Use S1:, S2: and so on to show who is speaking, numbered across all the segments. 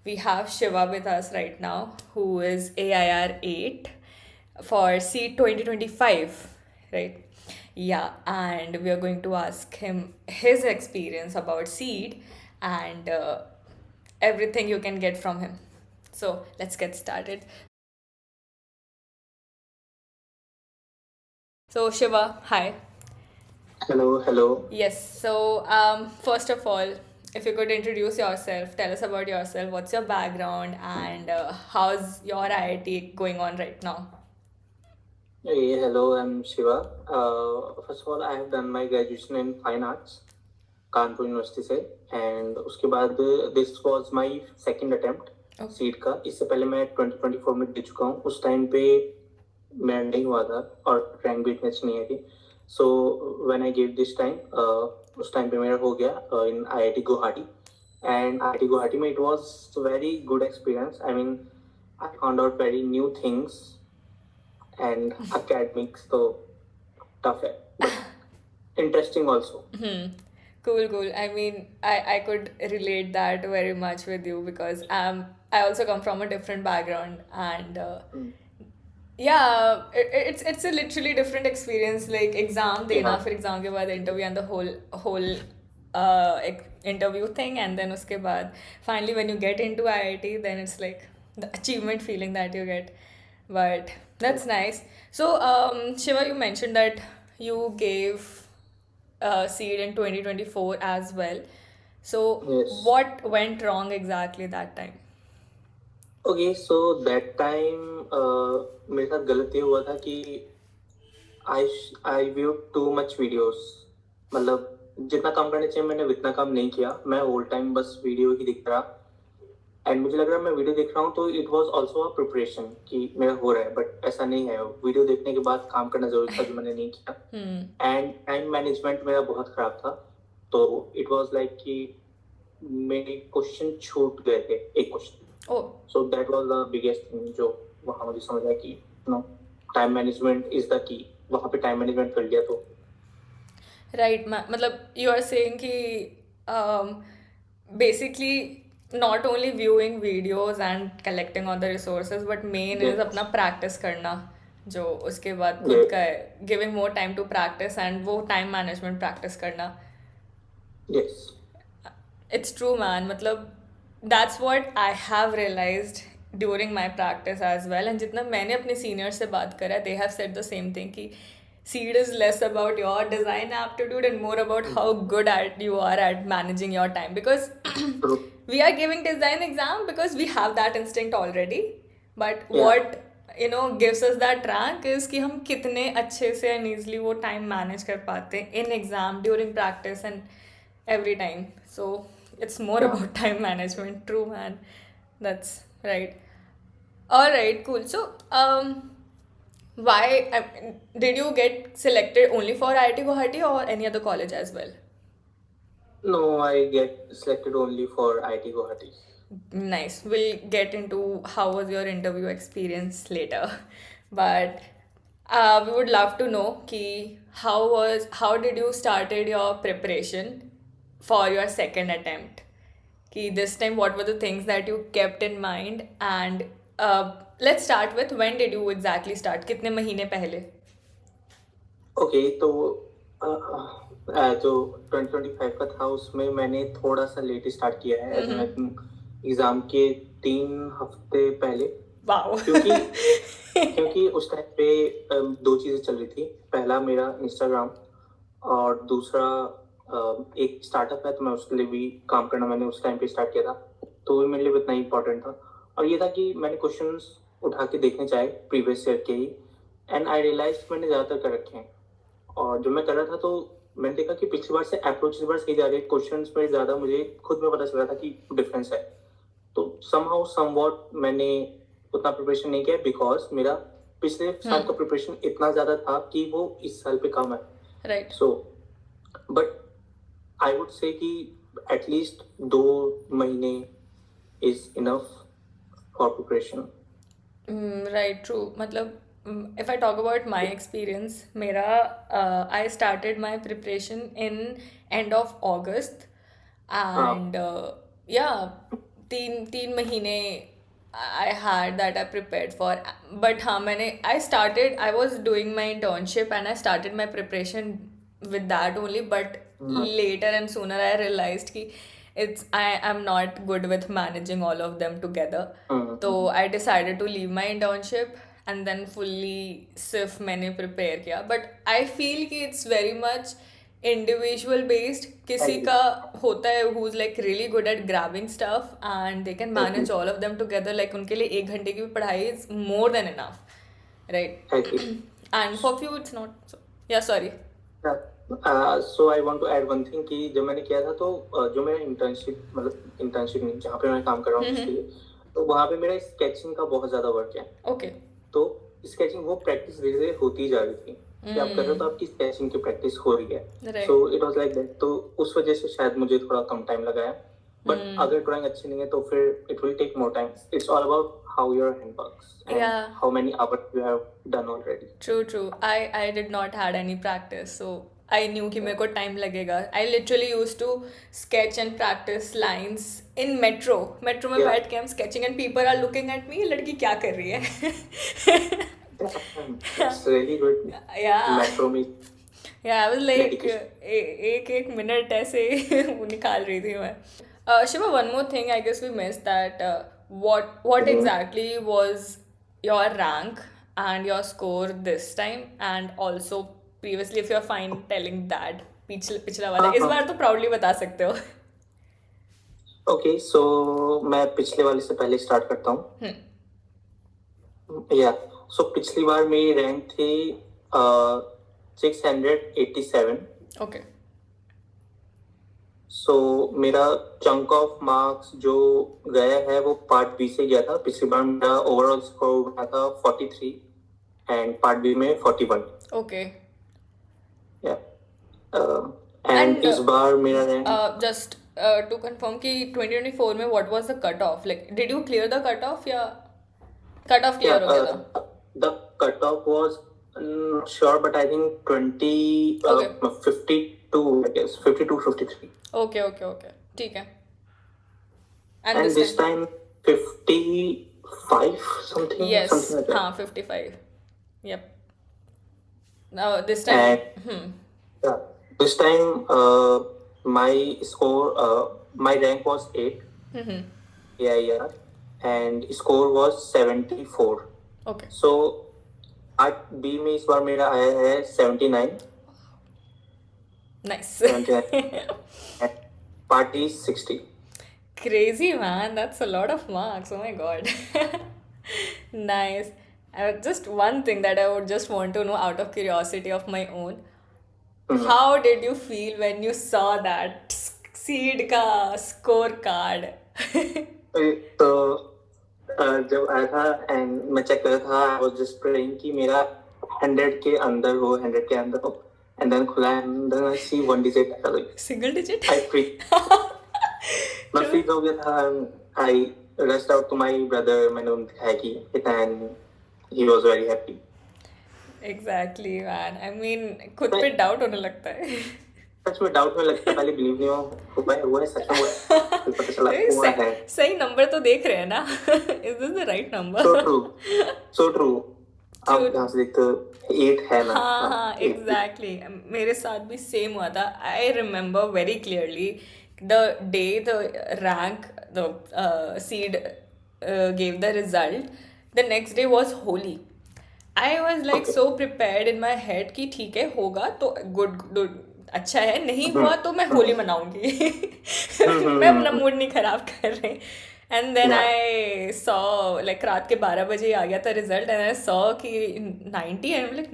S1: we have Shiva with us right now, who is AIR 8 for SEED 2025, right? Yeah, and we are going to ask him his experience about SEED and everything you can get from him. So let's get started. So, Shiva, hi.
S2: Hello, hello.
S1: Yes, so first of all, if you could introduce yourself, tell us about yourself, what's your background, and how's your IIT going on right now?
S2: Hey, hello, I'm Shiva. First of all, I have done my graduation in fine arts, Kanpur university से and उसके बाद this was my second attempt
S1: Oh,
S2: seat का. इससे पहले मैं 2024 में दे चुका हूँ. उस टाइम पे मैं नहीं हुआ था और रैंक भी इतनी अच्छी नहीं आई थी. So when I give this time, उस टाइम पे मेरा हो गया in IIT Guwahati. And IIT Guwahati में it was very good experience. I mean I found out very new things and academics so tough है but interesting also.
S1: cool, cool. I mean, I could relate that very much with you because I also come from a different background and yeah, it's a literally different experience. Like exam
S2: Yeah,
S1: देना, फिर exam के बाद interview and the whole interview thing, and then उसके बाद finally when you get into IIT, then it's like the achievement feeling that you get. But that's nice. So Shiva, you mentioned that you gave seed in 2024 as well. So
S2: yes.
S1: what went wrong exactly that time?
S2: Okay, so that time मेरे साथ गलत ये हुआ था कि I I view too much videos. मतलब जितना काम करना चाहिए मैंने उतना काम नहीं किया. मैं होल टाइम बस वीडियो ही देख रहा. एंड मुझे लग रहा है मैं वीडियो देख रहा हूँ तो it was also a preparation कि मेरा हो रहा है, बट ऐसा नहीं है. वीडियो देखने के बाद काम करना जरूरी था जो मैंने नहीं किया. एंड टाइम मैनेजमेंट मेरा बहुत खराब था. तो इट वाज लाइक कि मेरे क्वेश्चन छूट गए थे, एक question.
S1: Oh,
S2: so that was the biggest thing जो वहाँ मुझे समझ आया कि no, time management is the key. वहाँ पे टाइम मैनेजमेंट कर लिया तो
S1: right. मतलब you are saying कि basically not only viewing videos and collecting all the resources, but main is अपना practice करना जो उसके बाद खुद का है giving more time to practice and वो time management practice करना.
S2: यस.
S1: It's true, man. मतलब that's what I have realized during my practice as well. And जितना मैंने अपने seniors से बात करा, they have said the same thing कि seed is less about your design aptitude and more about how good at you are at managing your time. Because
S2: true.
S1: we are giving design exam because we have that instinct already. But
S2: या.
S1: what gives us that rank is कि हम कितने अच्छे से and easily वो time manage कर पाते हैं in exam, during practice and every time. So it's more
S2: या.
S1: about time management. True, man. That's right. All right, cool. So why did you get selected only for IIT Guwahati or any other college as well?
S2: No, I get selected only for IIT Guwahati.
S1: Nice. We'll get into how was your interview experience later, but we would love to know ki how did you started your preparation for your second attempt? Ki this time what were the things that you kept in mind, and let's start with when did you exactly start? कितने महीने पहले?
S2: Okay, तो जो 2025 का था उसमें मैंने थोड़ा सा लेट स्टार्ट किया है. एज एन एग्जाम के 3 हफ्ते पहले.
S1: Wow.
S2: क्योंकि क्योंकि उस टाइम पे दो चीज़ें चल रही थी. पहला मेरा इंस्टाग्राम और दूसरा एक स्टार्टअप है तो मैं उसके लिए भी काम करना मैंने उस टाइम पे स्टार्ट किया था. तो वो मेरे लिए उतना इंपॉर्टेंट था. और ये था कि मैंने क्वेश्चंस उठा के देखने चाहे प्रीवियस ईयर के ही. एंड आई रियलाइज मैंने ज़्यादातर कर रखे हैं. और जो मैं कर रहा था तो मैंने देखा कि पिछली बार से अप्रोच इस बार सही जा रही है. क्वेश्चंस में ज़्यादा मुझे खुद में पता चल रहा था कि डिफरेंस है. तो समहाउ समवॉट मैंने उतना प्रिपरेशन नहीं किया बिकॉज मेरा पिछले साल का प्रिपरेशन इतना ज़्यादा था कि वो इस साल पे कम है.
S1: Right.
S2: So but I would से कि एटलीस्ट 2 महीने is enough for preparation.
S1: Right, true. मतलब if I talk about my experience, मेरा I started my preparation in end of August,
S2: हाँ.
S1: and yeah, तीन महीने I had that I prepared for. But हाँ मैंने I was doing my internship and I started my preparation with that only. But later and sooner I realized कि I am not good with managing all of them together. So I decided to leave my internship and then fully सिर्फ मैंने prepare किया. But I feel कि it's very much individual based. किसी का होता है who's like really good at grabbing stuff and they can manage all of them together. Like उनके लिए 1 घंटे की भी पढ़ाई is more than enough, right? And for few it's not. So, yeah, sorry.
S2: So I want to add one thing कि जब मैंने किया था तो जो मेरा इंटर्नशिप नहीं जहाँ पे मैं काम कर रहा हूँ उसके लिए, तो वहाँ पे मेरा स्केचिंग का बहुत ज्यादा वर्क है.
S1: Okay.
S2: तो स्केचिंग वो प्रैक्टिस धीरे धीरे होती जा रही थी कि आप कर रहे हो तो आपकी स्केचिंग की प्रैक्टिस हो रही है.
S1: Right.
S2: So it was like that. तो उस वजह से शायद मुझे थोड़ा कम टाइम लगा है. बट अगर ड्राइंग अच्छी नहीं है तो फिर it will take more time. It's all about how your hand works and
S1: Yeah.
S2: how many hours you have done already.
S1: True. I did not had any practice, so I knew कि मेरे को time लगेगा. I literally used to sketch and practice lines in metro में
S2: Yeah.
S1: बैठ के I'm sketching and people are looking at me, लड़की क्या कर रही है?
S2: It's really good.
S1: Yeah.
S2: Metro में
S1: Yeah, I was like
S2: dedication.
S1: एक मिनट ऐसे वो निकाल रही थी मैं. Shiva, one more thing I guess we missed that what exactly was your rank and your score this time, and also previously if you're fine telling that पिछला वाला इस बार तो proudly बता सकते हो.
S2: ओके, सो मैं पिछले वाले से पहले स्टार्ट करता हूँ. या सो पिछली बार मेरी रैंक थी 687.
S1: Okay.
S2: सो मेरा चंक ऑफ मार्क्स जो गया है वो पार्ट बी से गया था. पिछली बार मेरा ओवरऑल स्कोर गया था 43 एंड पार्ट बी में 41.
S1: Okay.
S2: या
S1: And,
S2: एंड इस बार मेरा रैंक
S1: Just to confirm कि 2024 में what was the cutoff? Like did you clear the cutoff या cutoff clear हो गया था?
S2: the cutoff was not sure but I think 20
S1: Okay.
S2: 52 I guess 52 53.
S1: Okay. ठीक है.
S2: And this time 55 something
S1: Yes.
S2: something like that.
S1: हाँ 55. Yep. Now this time.
S2: Yeah. This time my score my rank was 8. Yeah. And score was 74.
S1: Okay.
S2: So part B में इस बार मेरा आया है 79.
S1: Nice.
S2: 79. Part E 60.
S1: Crazy, man. That's a lot of marks. Oh my god. Nice. Just one thing that I would just want to know out of curiosity of my own. How did you feel when you saw that seed का scorecard?
S2: तो जब आया था and मैं check कर रहा था, I was just praying कि मेरा 100 के अंदर हो, 100 के अंदर हो. एंड देन खुला and then I see one digit.
S1: Single digit?
S2: I freak मैं फ्रीक हो गया था. I rushed out to my brother. मैंने उन्हें दिखाया कि इतना and he was very happy.
S1: Exactly, man. I mean, खुद पे डाउट होने लगता है.
S2: सच में डाउट में लगता है. पहले बिलीव नहीं हुआ है सच में हुआ है. फिर पता चला हुआ है.
S1: सही नंबर तो देख रहे हैं ना? Is this the right number?
S2: So true. आप यहाँ से देखते हो 8 है ना.
S1: हाँ, exactly. मेरे साथ भी सेम हुआ था. I remember very clearly the day the rank, the seed gave the result. The next day was Holi. I was like so prepared in my head कि ठीक है होगा तो good अच्छा है, नहीं हुआ तो मैं होली मनाऊंगी. मैं अपना मूड नहीं खराब कर रही. And then I saw like रात के 12 बजे आ गया था रिजल्ट एंड आई सॉ कि 90 एंड लाइक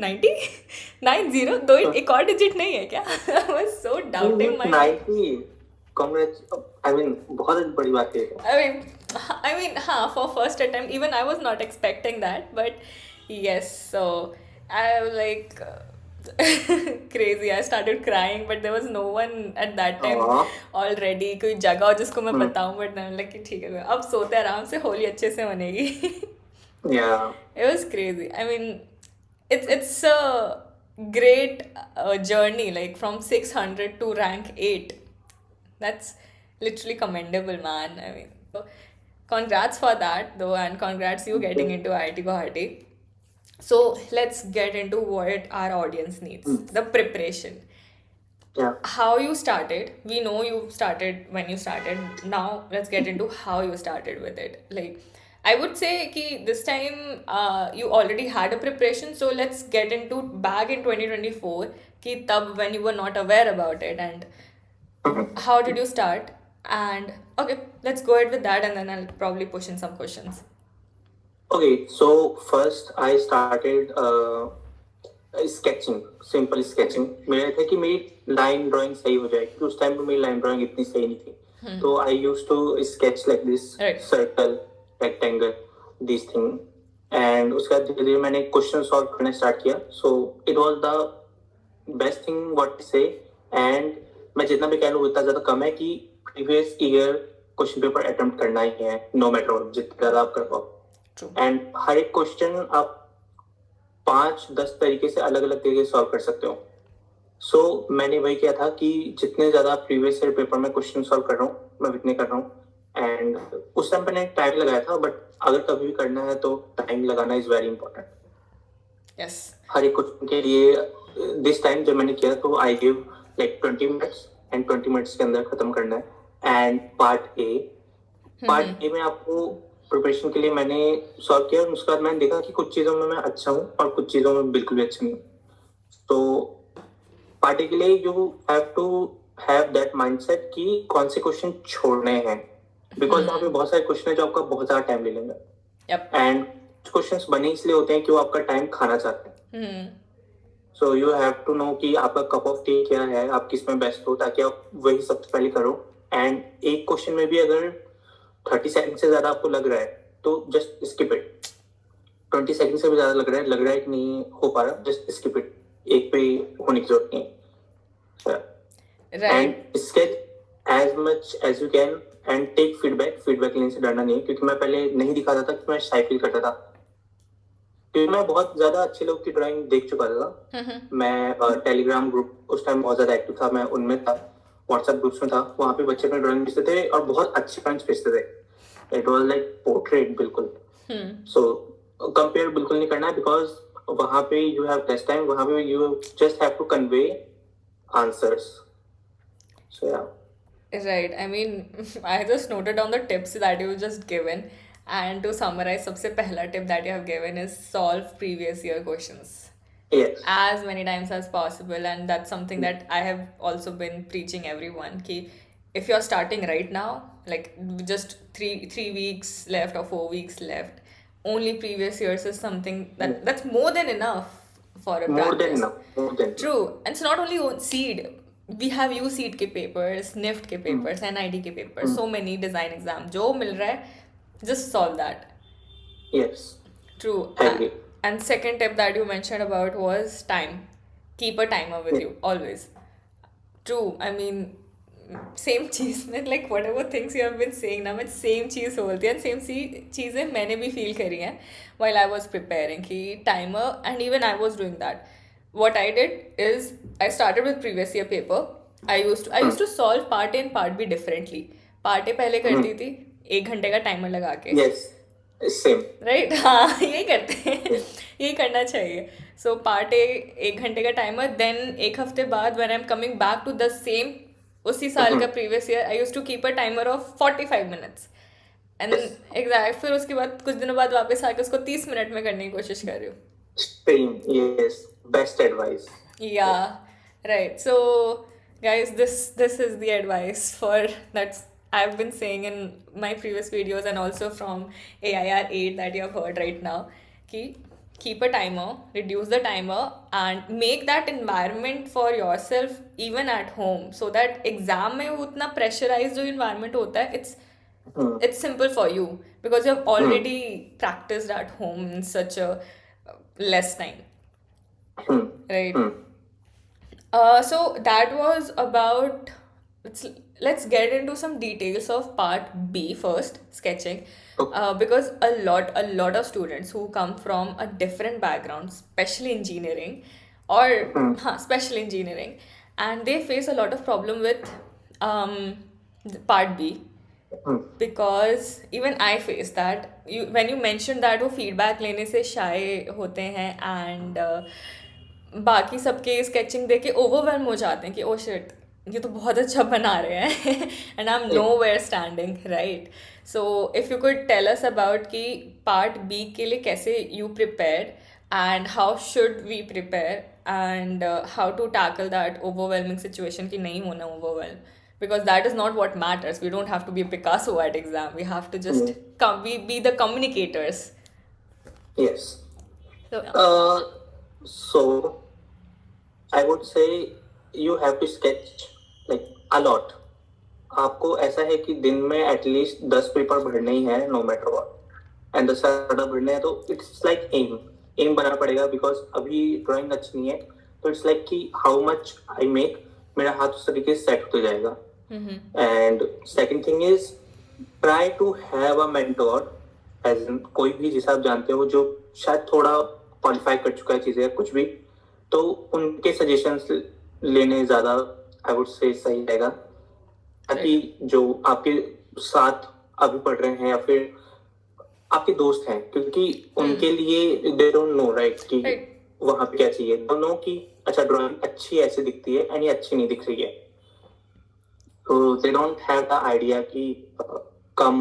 S1: 90 दो एक और डिजिट नहीं है क्या? I was so doubting my
S2: 90. Congrats. I mean बहुत बड़ी बात है.
S1: I mean हाँ, for first attempt even I was not expecting that, but yes, so I was like crazy. I started crying, but there was no one at that time already. कोई जगह हो जिसको मैं बताऊं, but I'm like ठीक है अब सोते आराम से होली अच्छे से मनेगी.
S2: Yeah.
S1: It was crazy. I mean, it's a great journey, like from 600 to rank 8. That's literally commendable, man. I mean, so Congrats for that though, and congrats you getting into IIT Guwahati. So let's get into what our audience needs, the preparation.
S2: Yeah.
S1: How you started. We know you started when you started. Now let's get into how you started with it. Like, I would say ki this time you already had a preparation, so let's get into back in 2024 ki tab when you were not aware about it, and how did you start. And okay, let's go ahead with that, and then I'll probably push in some questions.
S2: Okay, so first I started sketching, simple sketching. मेरा था कि मेरी line drawing सही हो जाए, क्योंकि उस time पे मेरी लाइन ड्राइंग इतनी सही नहीं थी। तो I use to sketch like this,
S1: Right.
S2: Circle, rectangle, this thing. And उसके बाद धीरे धीरे मैंने क्वेश्चन सॉल्व करना स्टार्ट किया। So it was the best thing what से। एंड मैं जितना भी कह लूँ उतना ज्यादा कम है कि previous year question paper attempt करना ही है, नो मैटर व्हाट, जितना ज्यादा आप कर पाओ।
S1: True.
S2: एंड हर एक क्वेश्चन आप 5-10 तरीके से अलग अलग तरीके से सॉल्व कर सकते हो। सो मैंने वही किया था कि जितने ज्यादा प्रीवियस ईयर पेपर में क्वेश्चन सॉल्व कर रहा हूँ मैं उतने कर रहा हूँ। एंड उस टाइम पे मैंने टाइम लगाया था, बट अगर कभी भी करना है तो टाइम लगाना इज वेरी इंपॉर्टेंट।
S1: Yes.
S2: हर एक क्वेश्चन के लिए दिस टाइम जब मैंने किया तो I give like 20 minutes, and 20 minutes के अंदर खत्म करना है। एंड पार्ट ए में आपको प्रिपरेशन के लिए मैंने सॉल्व किया, और उसके बाद मैंने देखा कि कुछ चीजों में मैं अच्छा हूँ और कुछ चीजों में बिल्कुल भी अच्छा नहीं हूँ। तो पार्ट ए के लिए you have to have that mindset कि कौन से क्वेश्चन छोड़ने हैं, बिकॉज वहाँ पे बहुत सारे क्वेश्चन है जो आपका बहुत ज्यादा टाइम ले लेंगे।
S1: Yep.
S2: एंड क्वेश्चंस बने इसलिए होते हैं कि वो आपका टाइम खाना चाहते हैं। So you have to know कि आपका कप ऑफ टी क्या है, आप किस में बेस्ट हो, ताकि आप वही सबसे पहले करो। एंड एक क्वेश्चन में भी अगर 30 सेकंड से ज्यादा आपको लग रहा है तो जस्ट स्किप इट। 20 सेकंड से भी ज्यादा लग रहा है कि नहीं हो पा रहा, जस्ट स्किप इट। एक पे होने की जरूरत नहीं है।
S1: Right.
S2: And sketch as much as you can and take feedback लेने से डरना नहीं है, क्योंकि मैं पहले नहीं दिखाता था कि मैं शाय फील करता था, क्योंकि मैं बहुत ज्यादा अच्छे लोग की ड्राइंग देख चुका था। मैं टेलीग्राम ग्रुप उस टाइम बहुत ज्यादा एक्टिव था, मैं उनमें था, व्हाट्सएप ग्रुप्स में था, वहाँ पे बच्चे अपने ड्राइंग भेजते थे और बहुत अच्छे ड्राइंग्स भेजते थे। इट वाज लाइक पोर्ट्रेट बिल्कुल। सो कंपेयर बिल्कुल नहीं करना है, बिकॉज वहाँ पे यू हैव लेस टाइम, वहाँ पे you just have to convey answers. So yeah
S1: Right. I mean, I just noted down the tips that you just given. And to summarize, सबसे पहला tip that you have given is solve previous year questions
S2: yes
S1: as many times as possible. And that's something that I have also been preaching everyone. Ki if you're starting right now, like just three weeks left or 4 weeks left, only previous years is something that's more than enough for a
S2: more than
S1: practice.
S2: Enough, more than.
S1: True. And it's not only seed. We have USEED के papers, NIFT के papers, NIT के papers, so many design exam. जो मिल रहा है, just solve that.
S2: Yes,
S1: True.
S2: I agree.
S1: And second tip that you mentioned about was time. Keep a timer with you, always. True. I mean, same चीज़ में like whatever things you have been saying ना, मैं same चीज़ बोलती है, and same चीज़ें मैंने भी feel करी हैं while I was preparing कि timer, and even I was doing that. What I did is I started with previous year paper. I used to solve part A and part B differently. Part A पहले करती थी 1 घंटे का timer लगा के,
S2: yes, same.
S1: Right? हाँ, यही करते हैं, यही करना चाहिए। सो पार्ट ए 1 घंटे का टाइमर, देन एक हफ्ते बाद when I am coming back to the same उसी साल का previous year, I use to keep a timer of 45 minutes, and exact फिर उसके बाद कुछ दिनों बाद वापस आके उसको 30 मिनट में करने की कोशिश कर रही हूँ।
S2: Same, yes. Best advice.
S1: Yeah, right. So, guys, this is the advice for that I've been saying in my previous videos and also from AIR 8 that you have heard right now. Keep a timer, reduce the timer, and make that environment for yourself even at home, so that exam में वो उतना pressurized जो environment होता है, it's simple for you because you have already practiced at home in such a less time. Right. So that was about. Let's get into some details of part B first, sketching, because a lot of students who come from a different background, especially engineering, special engineering, and they face a lot of problem with part B.
S2: Hmm,
S1: because even I face that. When you mentioned that वो feedback लेने से shy होते हैं and बाकी सबके sketching देख के overwhelm हो जाते हैं कि oh shit, ये तो बहुत अच्छा बना रहे हैं and I'm
S2: yeah.
S1: nowhere standing, right? So if you could tell us about कि part B के लिए कैसे you prepared and how should we prepare and how to tackle that overwhelming situation कि नहीं होना overwhelm, because that is not what matters. We don't have to be a Picasso at exam. We have to just
S2: Mm,
S1: be the communicators.
S2: yes.
S1: So yeah.
S2: Uh, so I would say you have to sketch like a lot. आपको ऐसा है कि दिन में at least 10 paper भरने ही है, no matter what, and 10 भरने हैं तो इट्स लाइक एम बनाना पड़ेगा, बिकॉज अभी ड्राइंग अच्छी नहीं है, तो इट्स लाइक कि हाउ मच आई मेक, मेरा हाथ उस तरीके से सेट होते जाएगा. And second thing is try to have a mentor, as in कोई भी जिसे आप जानते हो जो शायद थोड़ा क्वालिफाई कर चुका है चीजें कुछ भी, तो उनके सजेशंस लेने ज्यादा आई वुड से सही रहेगा, ताकि जो आपके साथ अभी पढ़ रहे हैं या फिर आपके दोस्त हैं, क्योंकि उनके लिए दे डोंट नो राइट कि
S1: Right.
S2: वहां पे क्या चाहिए, दे नो कि अच्छा ड्राइंग अच्छी ऐसे दिखती है एंड ये अच्छी नहीं दिख रही है, तो they don't have the idea कि कम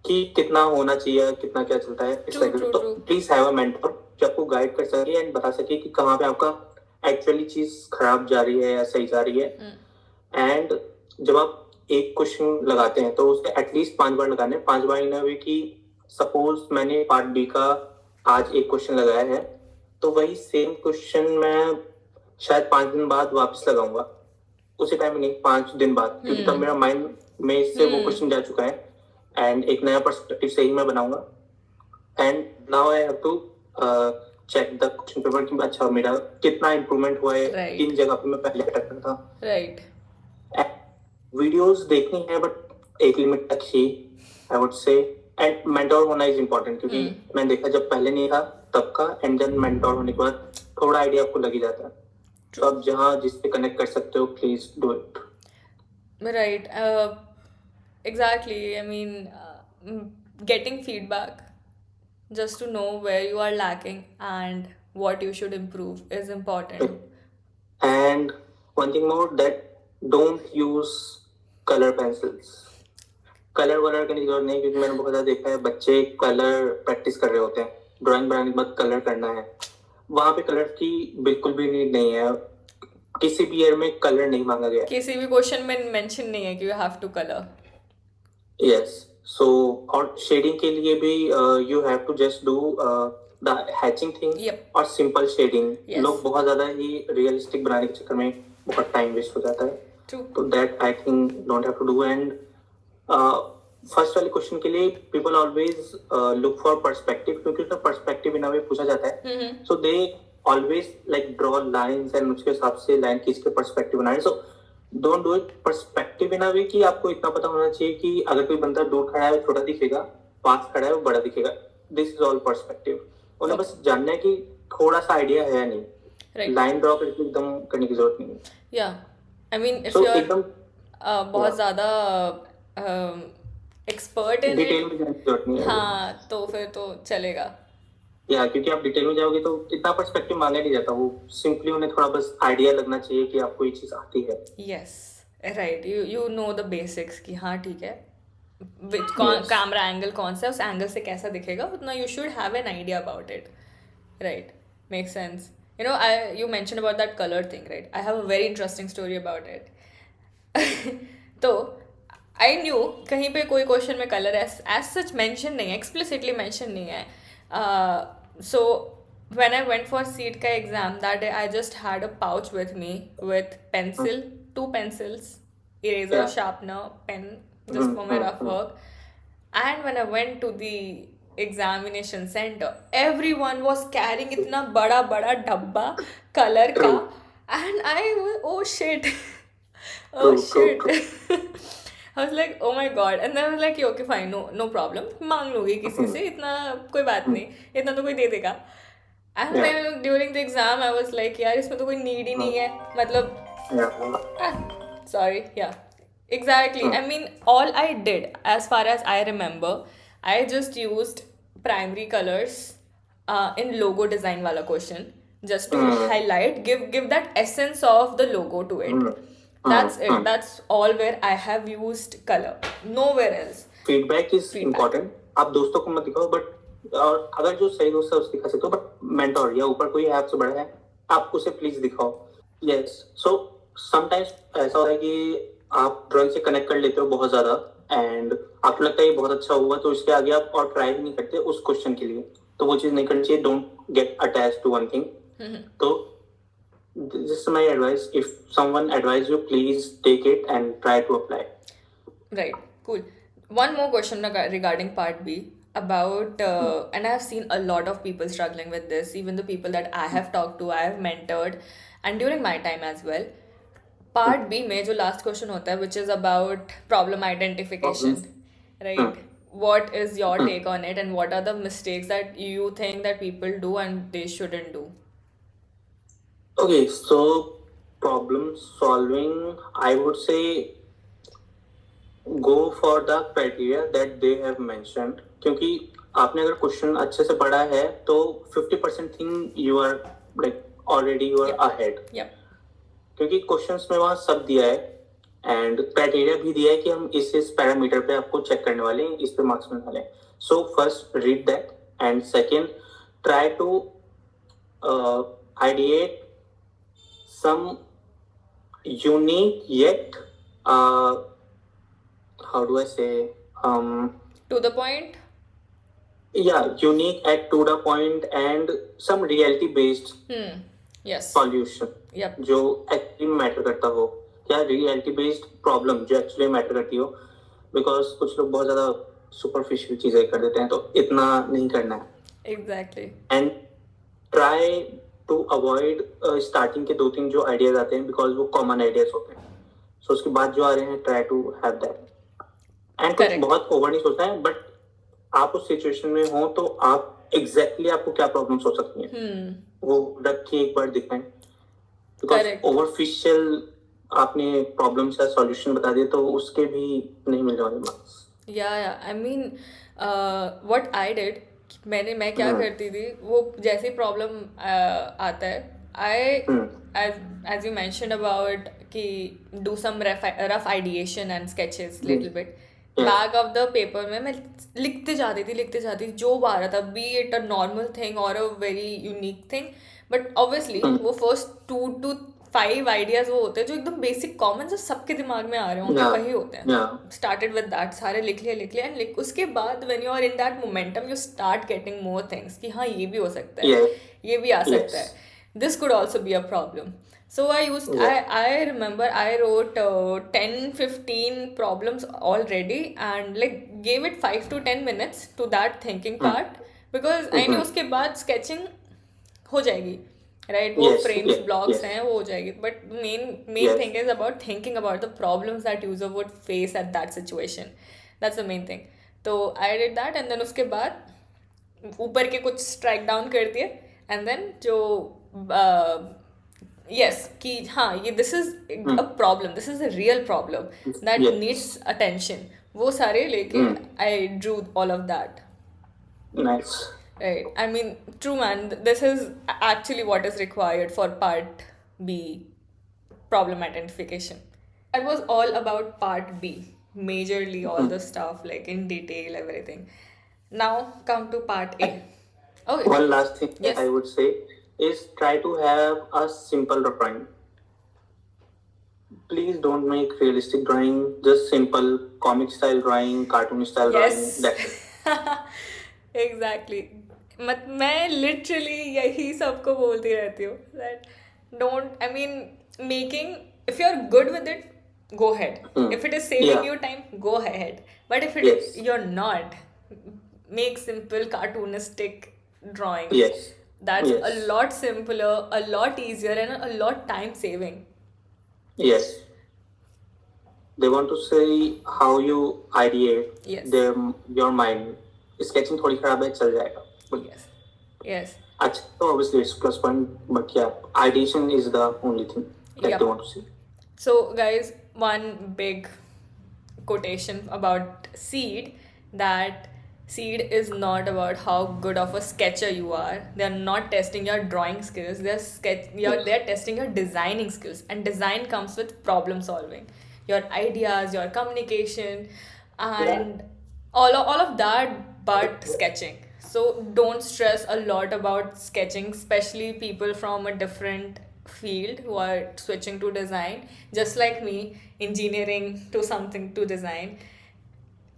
S2: कि कितना होना चाहिए, कितना क्या चलता है. इट्स
S1: True,
S2: लाइक,
S1: true,
S2: तो
S1: true.
S2: Please have a mentor जो आपको गाइड कर सके एंड बता सके कि कहाँ पे आपका एक्चुअली चीज खराब जा रही है या सही जा रही है. एंड जब आप एक क्वेश्चन लगाते हैं तो उसके एटलीस्ट 5 बार लगाने, 5 बार इन वे कि सपोज मैंने पार्ट बी का आज एक क्वेश्चन लगाया है, तो वही सेम क्वेश्चन मैं शायद 5 दिन बाद वापस लगाऊंगा, उसी टाइम नहीं, 5 दिन बाद, क्योंकि तब मेरा माइंड में इससे वो क्वेश्चन जा चुका है एंड एक नया पर्सपेक्टिव से ही मैं बनाऊंगा. And now I have to check the question paper कि अच्छा मेरा कितना इंप्रूवमेंट हुआ है,
S1: Right.
S2: किन जगह पे मैं पहले अटक रहा था.
S1: Right.
S2: वीडियोस देखनी है बट एक लिमिट तक ही, I would say. And mentor होना इज इम्पोर्टेंट, क्योंकि मैंने देखा जब पहले नहीं था तब का, एंड देन मेंटोर होने के बाद थोड़ा आइडिया आपको लग ही जाता है. तो आप जहाँ जिससे कनेक्ट कर सकते हो please do it.
S1: Right. Exactly. I mean, getting feedback just to know where you are lacking and what you should improve is important.
S2: And one thing more, that don't use colour pencils. Colour वलर करने की जरूरत नहीं, क्योंकि मैंने बहुत ज्यादा देखा है बच्चे कलर प्रैक्टिस कर रहे होते हैं, ड्राइंग बनाने के बाद कलर करना है, वहां पे कलर की बिल्कुल भी नीड नहीं है, किसी भी ईयर में कलर नहीं मांगा गया.
S1: किसी भी क्वेश्चन में मेंशन नहीं है कि you have to color.
S2: Yes. So और शेडिंग के लिए भी you have to just do the hatching thing
S1: Yep.
S2: और सिंपल शेडिंग.
S1: Yes.
S2: लोग बहुत ज्यादा ही रियलिस्टिक बनाने के चक्कर में बहुत टाइम वेस्ट हो जाता है,
S1: True.
S2: तो that I think don't have to do. And first वाले क्वेश्चन के लिए people always look for perspective, क्योंकि उसका पर्सपेक्टिव इन अ वे पूछा जाता है, so they always like draw lines and उसके हिसाब से लाइन खींच के पर्सपेक्टिव बनाए. So don't do it perspective in a way कि आपको इतना पता होना चाहिए कि अगर कोई बंदा दूर खड़ा है वो छोटा दिखेगा, पास खड़ा है वो बड़ा दिखेगा. This is all perspective. उन्हें बस जानना है कि थोड़ा सा आइडिया है नहीं,
S1: Right.
S2: लाइन ड्रॉ करके एकदम करने की जरूरत नहीं है.
S1: Yeah. I mean, if
S2: So,
S1: you're
S2: एकदम
S1: बहुत
S2: Yeah.
S1: ज़्यादा एक्सपर्ट इन
S2: डिटेल
S1: इट,
S2: में जाने की जरूरत नहीं है.
S1: हाँ, तो फिर तो चलेगा.
S2: या क्योंकि आप डिटेल में जाओगे तो इतना पर्सपेक्टिव मांगा नहीं जाता, वो सिंपली उन्हें थोड़ा बस आइडिया लगना चाहिए कि आपको ये चीज आती है.
S1: Yes. Right. You know the basics कि हाँ ठीक है, which
S2: Yes.
S1: कैमरा एंगल कौन सा है, उस एंगल से कैसा दिखेगा, उतना you should have an idea about it. Right. Makes sense. You know, you mentioned about that color thing, right? I have a very interesting story about it. तो I knew कहीं पे कोई क्वेश्चन में colour as such mention नहीं है, explicitly mention नहीं है. So when I went for CEED का exam that day, I just had a pouch with me with pencil, 2 pencils, eraser,
S2: Yeah.
S1: sharpener, pen, just for my rough work. And when I went to the examination center, everyone was carrying इतना बड़ा बड़ा डब्बा colour का, and I was, oh shit. Oh
S2: True,
S1: shit.
S2: true,
S1: I was like, oh my god. And then I was like, okay fine, no problem, मांग लूंगी किसी से, इतना कोई बात नहीं, इतना तो कोई दे देगा. And
S2: Yeah.
S1: then during the exam I was like, यार इसमें तो कोई need ही नहीं है, मतलब
S2: Yeah.
S1: sorry, yeah, Exactly.
S2: Hmm.
S1: I mean, all I did, as far as I remember, I just used primary colors in logo design wala question just to
S2: Hmm.
S1: highlight, give that essence of the logo to it.
S2: Hmm. Hmm.
S1: That's it.
S2: Hmm.
S1: That's all where I have used color. Nowhere else.
S2: Feedback is
S1: Feedback.
S2: Important. आप दोस्तों को मत दिखाओ, but और अगर जो सही दोस्त है उसको दिखा सकते हो, बट मेंटोर या ऊपर कोई आपसे बड़ा है, आप उसे प्लीज दिखाओ. यस. सो समटाइम्स ऐसा होता है कि आप ड्राइंग से कनेक्ट कर लेते हो बहुत ज्यादा, एंड आपको लगता है ये बहुत अच्छा हुआ, तो इसके आगे आप और ट्राई भी नहीं करते उस क्वेश्चन के लिए. तो वो चीज नहीं करनी चाहिए. Don't get attach to one thing. तो this is my advice. If someone advise you, please take it and try to apply.
S1: Right, cool. One more question regarding part B about, and I've seen a lot of people struggling with this, even the people that I have talked to, I have mentored, and during my time as well. Part B में जो last question होता है, which is about problem identification, right? What is your take on it, and what are the mistakes that you think that people do and they shouldn't do?
S2: Okay, so problem solving, I would say go for the criteria that they have mentioned. क्योंकि आपने अगर question अच्छे से पढ़ा है तो 50% thing you are like already you are
S1: Yep.
S2: Ahead.
S1: Yep.
S2: क्योंकि questions में वहाँ सब दिया है एंड क्राइटेरिया भी दिया है कि हम इस पैरामीटर पे आपको चेक करने वाले हैं, इस पे मार्क्स मिलने वाले हैं. So first read that, and second try to ideate some unique yet how do I say
S1: To the point.
S2: yeah, unique at to the point and some reality based
S1: Yes.
S2: solution
S1: Yep.
S2: जो actually में matter करता हो, या reality based problem जो actually matter करती हो. Because कुछ लोग बहुत ज्यादा सुपरफिशियल चीजें कर देते हैं, तो इतना नहीं करना है.
S1: Exactly.
S2: And try to avoid starting के 2-3 जो आइडियाज आते हैं, बिकॉज वो कॉमन आइडियाज होते हैं. सो उसके बाद जो आ रहे हैं try to have that. And कुछ
S1: Correct.
S2: बहुत ओवर नहीं सोचना है, बट आप उस सिचुएशन में हो तो आप एग्जैक्टली आपको क्या प्रॉब्लम हो सकती है वो रख के एक बार दिखाएं. Because
S1: Correct.
S2: ओवरफिशियल आपने प्रॉब्लम का सॉल्यूशन बता दिया तो उसके भी नहीं मिलने वाले marks.
S1: Yeah. I mean, what I did, मैं क्या करती थी, वो जैसे प्रॉब्लम आता है, as you mentioned about कि do some rough ideation and sketches little bit. Back of the paper में मैं लिखते जाती थी जो आ रहा था, be it a normal thing और a very unique thing. But obviously वो फर्स्ट 2 to 5 आइडियाज वो होते हैं जो एकदम बेसिक कॉमन जो सबके दिमाग में आ रहे होंगे, वही होते हैं. स्टार्टेड विद दैट, सारे लिख लिए एंड उसके बाद when you are in that momentum you start getting more things कि हाँ ये भी हो सकता है, ये भी आ सकता है, this could also be a problem. So I remember I wrote 10-15 problems already and like gave it 5 to 10 minutes to that thinking part because I knew उसके बाद sketching हो जाएगी, right? वो frames, blocks हैं, वो हो जाएगी. But main thing is about thinking about the problems that user would face at that situation. That's the main thing. तो I did that and then उसके बाद ऊपर के कुछ strike down कर दिए and then जो yes कि हाँ ये this is a problem, this is a real problem that needs attention, वो सारे लेके I drew all of that.
S2: Nice.
S1: Right. I mean, true man, this is actually what is required for part B, problem identification. That was all about part B, majorly all the stuff like in detail everything. Now come to part A. Okay.
S2: One last thing I would say is try to have a simple drawing. Please don't make realistic drawing, just simple comic style drawing, cartoon style drawing. That's it.
S1: Exactly. मैं literally यही सबको बोलती रहती हूँ that don't, I mean, making, if you're good with it, go ahead. If it is saving you time, go ahead. But if it is, you're not, make simple cartoonistic drawings.
S2: Yes.
S1: That's a lot simpler, a lot easier, and a lot time saving.
S2: Yes. They want to see how you ideate your mind. Sketching थोड़ी खराब है, चल जाएगा. Yes. अच्छा, तो obviously it's plus point, but yeah, ideation is the only thing that they want to see.
S1: So guys, one big quotation about Seed, that Seed is not about how good of a sketcher you are. They're not testing your drawing skills. They're testing your designing skills. And design comes with problem solving. Your ideas, your communication, and all of that, but sketching. So don't stress a lot about sketching, especially people from a different field who are switching to design. Just like me, engineering to something to design.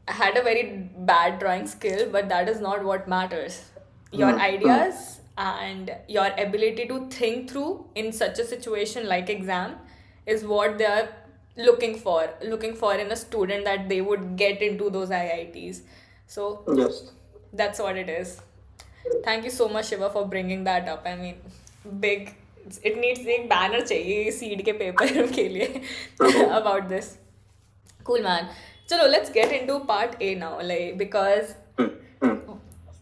S1: I had a very bad drawing skill, but that is not what matters. Your ideas and your ability to think through in such a situation like exam is what they are looking for in a student, that they would get into those IITs. So
S2: Yes.
S1: that's what it is. Thank you so much, Shiva, for bringing that up. I mean, big. It needs एक banner चाहिए seed के paper के लिए
S2: True.
S1: about this. Cool, man. Chalo, let's get into part A now, like, because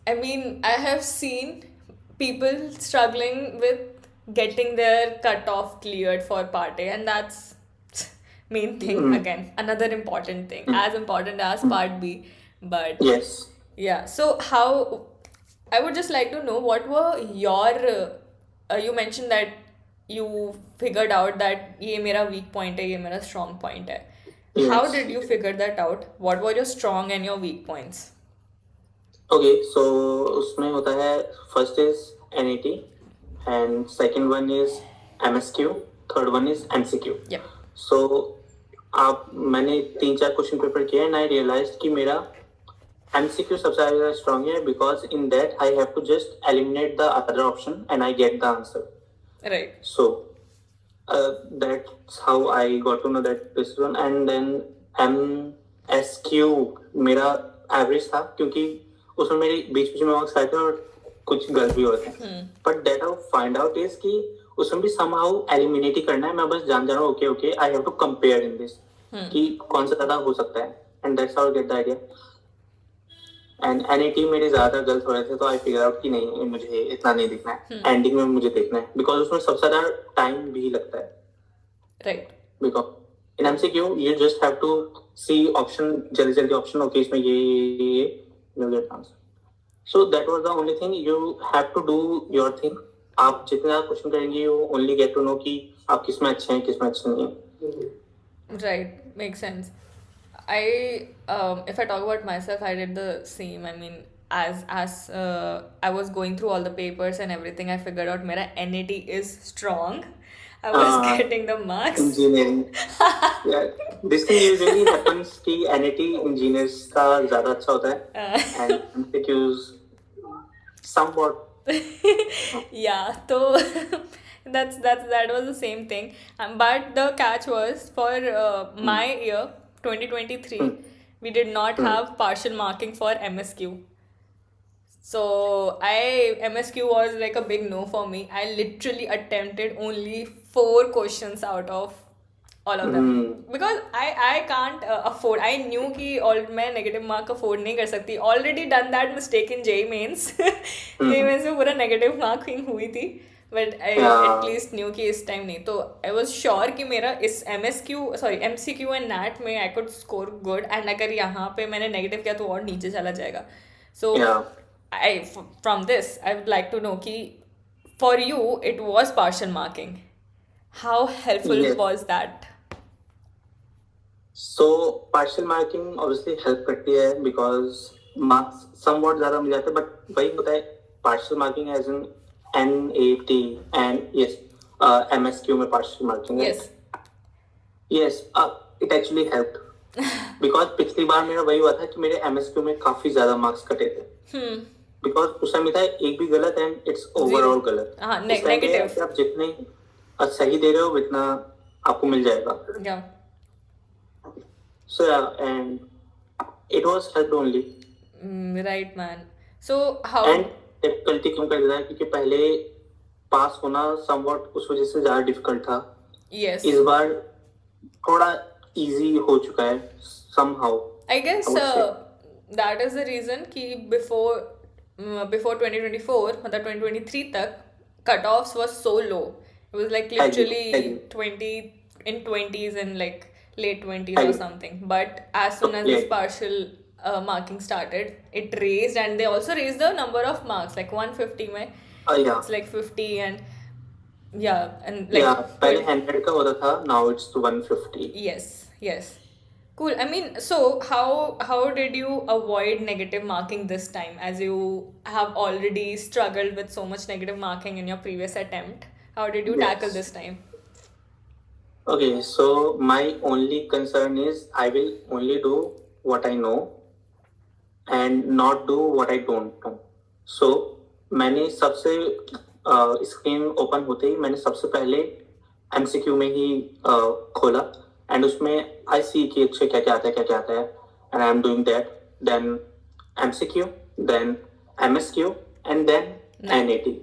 S1: I mean, I have seen people struggling with getting their cutoff cleared for part A, and that's main thing again. Another important thing, as important as part B. But
S2: Yes.
S1: yeah, so how I would just like to know what were your you mentioned that you figured out that ये मेरा weak point है, ये मेरा strong point है. How
S2: Yes.
S1: did you figure that out? What were your strong and your weak points?
S2: Okay, so उसमें होता है first is NET and second one is MSQ, third one is MCQ.
S1: Yeah.
S2: So मैंने 3-4 question paper किए and I realized कि मेरा MCQ सबसे ज़्यादा strong है because in that I have to just eliminate the other option and I get the answer.
S1: Right.
S2: So that's how I got to know that this one. And then MSQ मेरा average था क्योंकि उसमें मेरे बीच बीच में marks आए थे और कुछ गलत भी होते हैं. But that I find out is कि उसमें भी समहाउ एलिमिनेट ही करना है. मैं बस जान रहा हूँ okay okay I have to compare in this कि कौन सा ज्यादा हो सकता है. And that's how I get the idea. And NET मेरे ज्यादा गलत हो रहे थे तो आई फिगर आउट कि नहीं मुझे इतना नहीं देखना है, एंडिंग में मुझे देखना है बिकॉज उसमें सबसे ज्यादा टाइम भी लगता है.
S1: Right.
S2: Because in MCQ you just have to see option, जल्दी जल्दी ऑप्शन, ओके इसमें ये you'll get answer. So that was the only thing. You have to do your thing. आप जितना ज़्यादा क्वेश्चन करेंगे you only get to know कि आप किसमें अच्छे हैं किसमें अच्छे नहीं हैं.
S1: Right, makes sense. If I talk about myself, I did the same. I mean, as I was going through all the papers and everything, I figured out मेरा NAT is strong. I was getting the marks.
S2: Engineering. Yeah, this thing usually happens कि NAT engineers का ज़्यादा अच्छा होता है and MCQs somewhat.
S1: Yeah, so that was the same thing. But the catch was for my year 2023, we did not have partial marking for MSQ. So MSQ was like a big no for me. I literally attempted only 4 questions out of all of them because I can't afford. I knew कि मैं negative mark afford नहीं कर सकती. Already done that mistake in JEE mains. JEE mains में पूरा negative marking हुई थी. But I at least knew कि इस time नहीं. तो I was sure कि मेरा इस MCQ and NAT में I could score good, and अगर यहाँ पे मैंने negative किया तो और नीचे चला जाएगा. So from this I would like to know कि for you it was partial marking. How helpful was that?
S2: So partial marking obviously help करती है because marks somewhat ज़्यादा मिल जाते हैं, but वही होता है partial marking as in NAT and yes MSQ में partial marking है. Yes, it actually helped because पिछली बार मेरा वही हुआ था कि मेरे MSQ में काफी ज़्यादा मार्क्स कटे थे because उस समय था एक भी गलत and it's overall गलत.
S1: Negative.
S2: आप जितने सही दे रहे हो उतना आपको मिल जाएगा.
S1: Yeah.
S2: So yeah, and it was helped only.
S1: Right, man. So how?
S2: And difficulty क्यों कर देता है क्योंकि पहले पास होना somewhat उस वजह से ज़्यादा difficult था.
S1: Yes.
S2: इस बार थोड़ा easy हो चुका है somehow.
S1: I guess that is the reason कि before 2024 मतलब 2023 तक cutoffs was so low. It was like literally 20 in 20s and like late 20s or
S2: I
S1: something. But as soon as this
S2: yeah
S1: partial marking started, it raised, and they also raised the number of marks, like 150 mein,
S2: yeah
S1: it's like 50, and yeah, and
S2: yeah
S1: like
S2: पहले
S1: 20.
S2: 100 का होता था, now it's 150.
S1: Yes, yes. Cool. I mean, so how did you avoid negative marking this time, as you have already struggled with so much negative marking in your previous attempt? How did you tackle
S2: Yes.
S1: this time?
S2: Okay, so my only concern is I will only do what I know and not do what I don't know. So मैंने सबसे screen open होते ही मैंने सबसे पहले MCQ में ही खोला, and उसमें आई सी कि अच्छे क्या क्या आता है, क्या क्या आता है, and I am doing that. Then MCQ, then MSQ, and then NAT.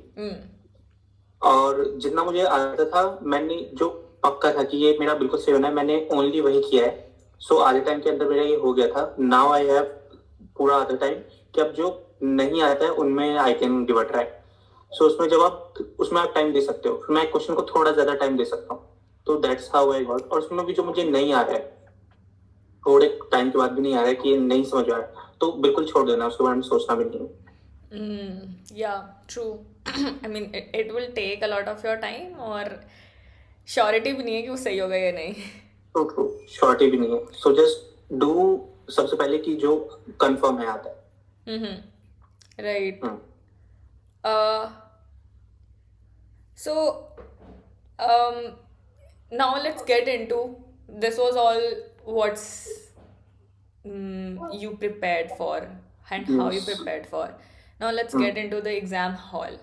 S2: और जितना मुझे आता था, मैंने जो पक्का था कि ये मेरा बिल्कुल सही होना है, मैंने ओनली वही किया है. सो आधे टाइम के अंदर मेरा ये हो गया था. नाउ आई हैव पूरा आधा टाइम कि अब जो नहीं आता है उनमें I can give a try. So उसमें जब आप उसमें आप टाइम दे सकते हो, फिर मैं क्वेश्चन को थोड़ा ज्यादा टाइम दे सकता हूँ. तो दैट्स हाउ आई गॉट. और उसमें भी जो मुझे नहीं आ रहा है, थोड़े टाइम के बाद भी नहीं आ रहा है कि ये नहीं समझ आ रहा है, तो बिल्कुल छोड़ देना, उसके बारे में सोचना भी नहीं.
S1: Yeah, true. I mean, it will take a lot of your time, और श्योरिटी भी नहीं है कि वो सही होगा या नहीं.
S2: ट्रू ट्रू, शॉर्टी भी नहीं है. सो जस्ट डू सबसे पहले कि जो कंफर्म है आता है.
S1: Right. Uh, so, um, now let's get into, this was all what's you prepared for and how you
S2: Yes.
S1: prepared for. Now let's get into the exam hall.